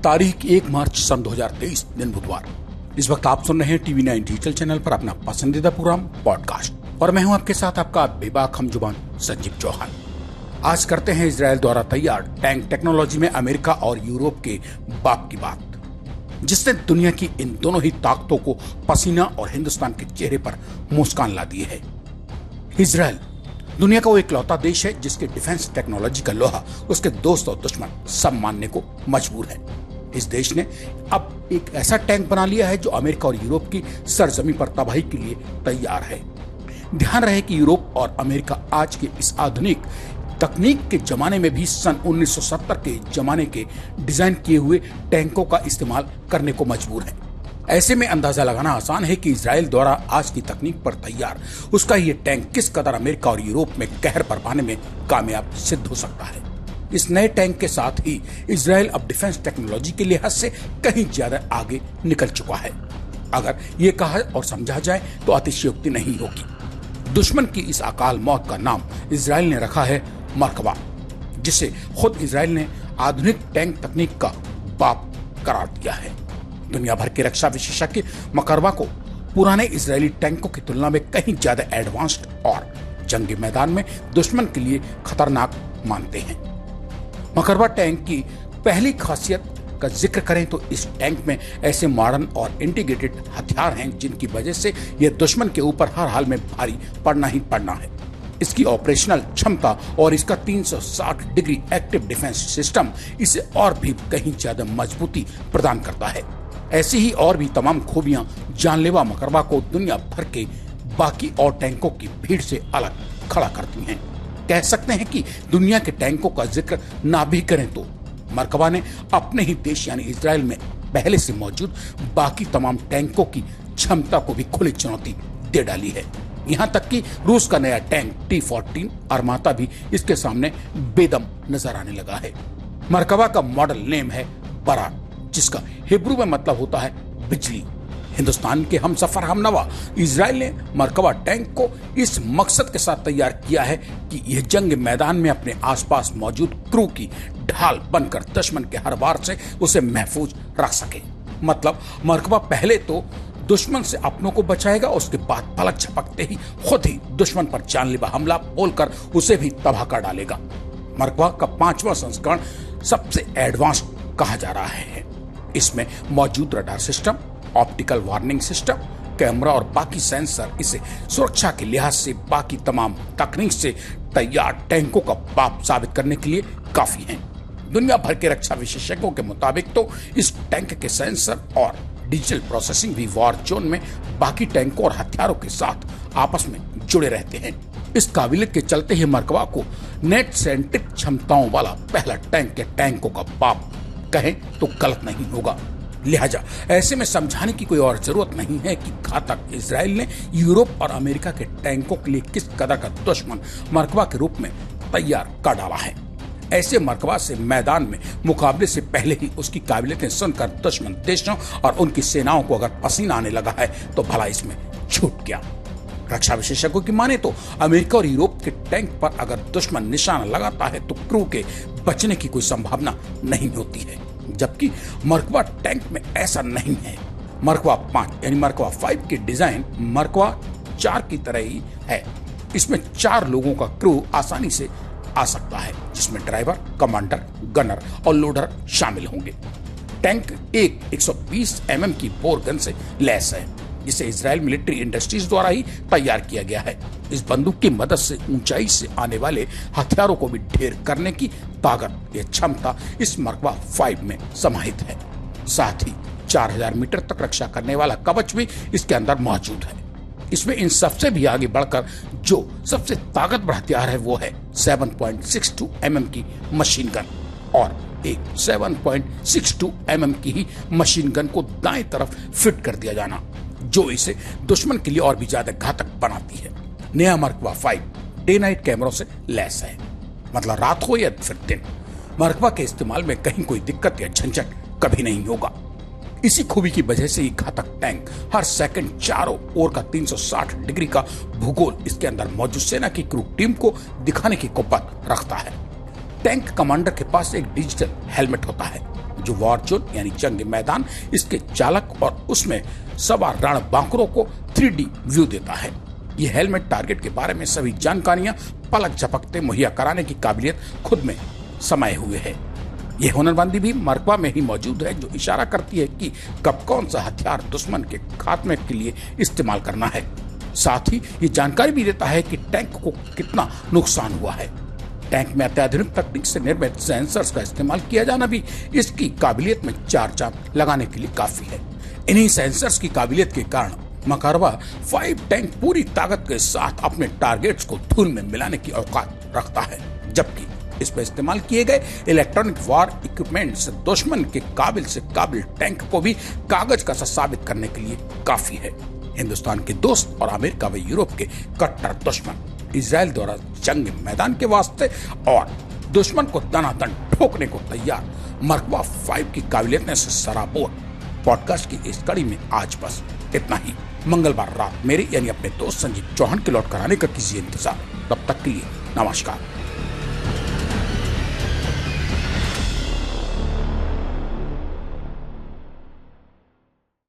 तारीख 1 मार्च सन 2023 दिन बुधवार। इस वक्त आप सुन रहे हैं टीवी 9 डिजिटल चैनल पर अपना पसंदीदा प्रोग्राम पॉडकास्ट और मैं हूं आपके साथ आपका बेबाक हमजुबान संजीव चौहान। आज करते हैं इजराइल द्वारा तैयार टैंक टेक्नोलॉजी में अमेरिका और यूरोप के बाप की बात, जिसने दुनिया की इन दोनों ही ताकतों को पसीना और हिंदुस्तान के चेहरे पर मुस्कान ला दी है। इजराइल दुनिया का वो इकलौता देश है जिसके डिफेंस टेक्नोलॉजी का लोहा उसके दोस्त और दुश्मन सब मानने को मजबूर है। इस देश ने अब एक ऐसा टैंक बना लिया है जो अमेरिका और यूरोप की सरजमीं पर तबाही के लिए तैयार है। ध्यान रहे कि यूरोप और अमेरिका आज के इस आधुनिक तकनीक के जमाने में भी सन 1970 के जमाने के डिजाइन किए हुए टैंकों का इस्तेमाल करने को मजबूर है। ऐसे में अंदाजा लगाना आसान है कि इजराइल द्वारा आज की तकनीक पर तैयार उसका ये टैंक किस कदर अमेरिका और यूरोप में कहर बरपाने में कामयाब सिद्ध हो सकता है। इस नए टैंक के साथ ही इजराइल अब डिफेंस टेक्नोलॉजी के लिहाज से कहीं ज्यादा आगे निकल चुका है। अगर ये कहा और समझा जाए तो अतिशयोक्ति नहीं होगी। दुश्मन की इस अकाल मौत का नाम इजराइल ने रखा है मरकबा, जिसे खुद इजराइल ने आधुनिक टैंक तकनीक का बाप करार दिया है। दुनिया भर के रक्षा विशेषज्ञ मरकबा को पुराने इजरायली टैंकों की तुलना में कहीं ज्यादा एडवांस्ड और जंगी मैदान में दुश्मन के लिए खतरनाक मानते हैं। मरकबा टैंक की पहली खासियत का जिक्र करें तो इस टैंक में ऐसे मॉडर्न और इंटीग्रेटेड हथियार हैं जिनकी वजह से यह दुश्मन के ऊपर हर हाल में भारी पड़ना ही पड़ना है। इसकी ऑपरेशनल क्षमता और इसका 360 डिग्री एक्टिव डिफेंस सिस्टम इसे और भी कहीं ज्यादा मजबूती प्रदान करता है। ऐसी ही और भी तमाम खूबियां जानलेवा मरकबा को दुनिया भर के बाकी और टैंकों की भीड़ से अलग खड़ा करती हैं। कह सकते हैं कि दुनिया के टैंकों का जिक्र ना भी करें तो मरकबा ने अपने ही देश यानी इजराइल में पहले से मौजूद बाकी तमाम टैंकों की क्षमता को भी खुली चुनौती दे डाली है। यहाँ तक कि रूस का नया टैंक T-14 अरमाता भी इसके सामने बेदम नजर आने लगा है। मरकबा का मॉडल नेम है बरात, जिसका हिब्रू में मतलब होता है बिजली। हिंदुस्तान के हमसफर हमनवा इजराइल ने मरकबा टैंक को इस मकसद के साथ तैयार किया है कि यह जंग मैदान में अपने आसपास मौजूद क्रू की ढाल बनकर दुश्मन के हर वार से उसे महफूज रख सके। मतलब मरकबा पहले तो दुश्मन से अपनों को बचाएगा, उसके बाद पलक झपकते ही खुद ही दुश्मन पर जानलेवा हमला बोलकर उसे भी तबाह कर डालेगा। मरकबा का 5वां संस्करण सबसे एडवांस कहा जा रहा है। इसमें मौजूद radar system, optical warning system, camera और बाकी सेंसर इसे सुरक्षा के लिहाज से बाकी तमाम तकनीक से तैयार टैंकों का बाप साबित करने के लिए काफी हैं। दुनिया भर के रक्षा विशेषज्ञों के मुताबिक तो इस टैंक के सेंसर और डिजिटल प्रोसेसिंग भी वॉर जोन में बाकी टैंकों और हथियारों के साथ आपस में जुड़े रहते हैं। इस काबिलियत के चलते ही मरकबा को नेट सेंट्रिक क्षमताओं वाला पहला टैंक के टैंकों का बाप कहें तो गलत नहीं होगा। लिहाजा ऐसे में समझाने की कोई और जरूरत नहीं है कि घातक इजराइल ने यूरोप और अमेरिका के टैंकों के लिए किस कदर का दुश्मन मरकबा के रूप में तैयार कर डाला है। ऐसे मरकबा से मैदान में मुकाबले से पहले ही उसकी काबिलियतें सुनकर दुश्मन देशों और उनकी सेनाओं को अगर पसीना आने लगा है तो भला इसमें छूट क्या। रक्षा विशेषज्ञों की माने तो अमेरिका और यूरोप के टैंक पर अगर दुश्मन निशाना लगाता है तो क्रू के बचने की कोई संभावना नहीं होती है, जबकि मरकबा टैंक में ऐसा नहीं है। मरकबा 5 यानी मरकबा 5 की डिजाइन मरकबा 4 की तरह ही है। इसमें 4 लोगों का क्रू आसानी से आ सकता है, जिसमें ड्राइवर, कमांडर, गनर और लोडर शामिल होंगे। टैंक एक 120 mm की बोर गन से लैस है, जिसे इजराइल मिलिट्री इंडस्ट्रीज द्वारा ही तैयार किया गया है। इस बंदूक की मदद से ऊंचाई से आने वाले हथियारों को भी ढेर करने की ताकत, यह क्षमता इस मरकबा 5 में समाहित है। साथ ही 4000 मीटर तक रक्षा करने वाला कवच भी इसके अंदर मौजूद है। इसमें इन सबसे भी आगे बढ़कर जो सबसे ताकतवर हथियार है वो है 7.62 mm की मशीन गन, और एक 7.62 mm की ही मशीन गन को दाएं तरफ फिट कर दिया जाना, जो इसे दुश्मन के लिए और भी ज्यादा घातक बनाती है। नया मरकबा 5 डे नाइट कैमरों से लैस है, मतलब रात हो या फिर दिन, मरकबा के इस्तेमाल में कहीं कोई दिक्कत या झंझट कभी नहीं होगा। इसी खूबी की वजह से ये घातक टैंक हर सेकंड चारों ओर का 360 डिग्री का भूगोल इसके अंदर मौजूद सेना की क्रू टीम को दिखाने की कुव्वत रखता है। टैंक कमांडर के पास एक डिजिटल हेलमेट होता है जो वॉर जोन यानी जंग मैदान, इसके चालक और उसमें सवार रणबांकुरों को 3D व्यू देता है। ये हेलमेट टारगेट के बारे में सभी जानकारियां पलक झपकते मुहैया कराने की काबिलियत खुद में समाये हुए है। ये हुनरमंदी भी मरकबा में ही मौजूद है, जो इशारा करती है कि कब कौन सा हथियार दुश्मन के खात्मे के लिए इस्तेमाल करना है। साथ ही ये जानकारी भी देता है कि टैंक को कितना नुकसान हुआ है। टैंक में अत्याधुनिक तकनीक से निर्मित सेंसर्स का इस्तेमाल किया जाना भी इसकी काबिलियत में चार चांद लगाने के लिए काफी है। इन्हीं सेंसर्स की काबिलियत के कारण मकारवा 5 टैंक पूरी ताकत के साथ अपने टारगेट्स को धूल में मिलाने की औकात रखता है, जबकि इसमें इस्तेमाल किए गए इलेक्ट्रॉनिक वॉर इक्विपमेंट से दुश्मन के काबिल से काबिल टैंक को भी कागज का सा साबित करने के लिए काफी है। हिंदुस्तान के दोस्त और अमेरिका व यूरोप के कट्टर दुश्मन इजराइल द्वारा जंग मैदान के वास्ते और दुश्मन को दनादन ठोकने को तैयार मरकबा 5 की काबिलियत से सराबोर। पॉडकास्ट की इस कड़ी में आज बस इतना ही। मंगलवार रात मेरे यानी अपने दोस्त संजीव चौहान के लौट कर आने का कीजिए इंतजार। तब तक के लिए नमस्कार।